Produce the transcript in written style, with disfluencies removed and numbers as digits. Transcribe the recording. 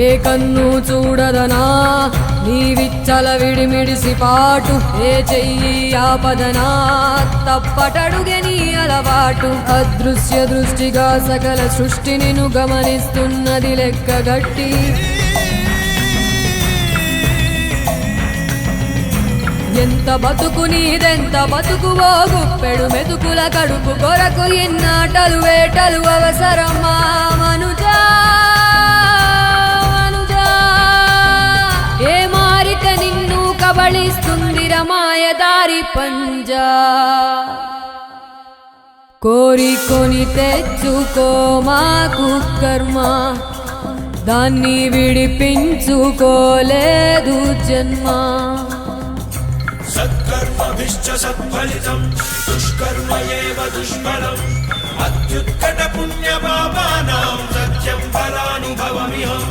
ఏ కన్ను చూడదనా నీ విచ్చల విడిమిడిసి పాటు, ఏ చెయ్యి ఆపదనా తప్పటడుగే నీ అలవాటు. అదృశ్య దృష్టిగా సకల సృష్టిని ను గమనిస్తున్నది లెక్కగట్టి, ఎంత బతుకు నీదెంత బతుకువో గుప్పెడు మెతుకుల కడుపు కొరకు ఎన్నాటలు వేటలు అవసరమా మనుజా మనుజా. ఏ మారిక నిన్ను కబళిస్తుందిర మాయదారి పంజా. కోరికొని తెచ్చుకో మాకు కర్మ, దాన్ని విడిపించుకోలేదు జన్మ. సత్కర్మభిశ్చ సత్ఫలితం దుష్కర్మ ఏవ దుష్ఫలం. అత్యుత్కట పుణ్య పాపానాం సత్యం ఫలానుభవమిహం.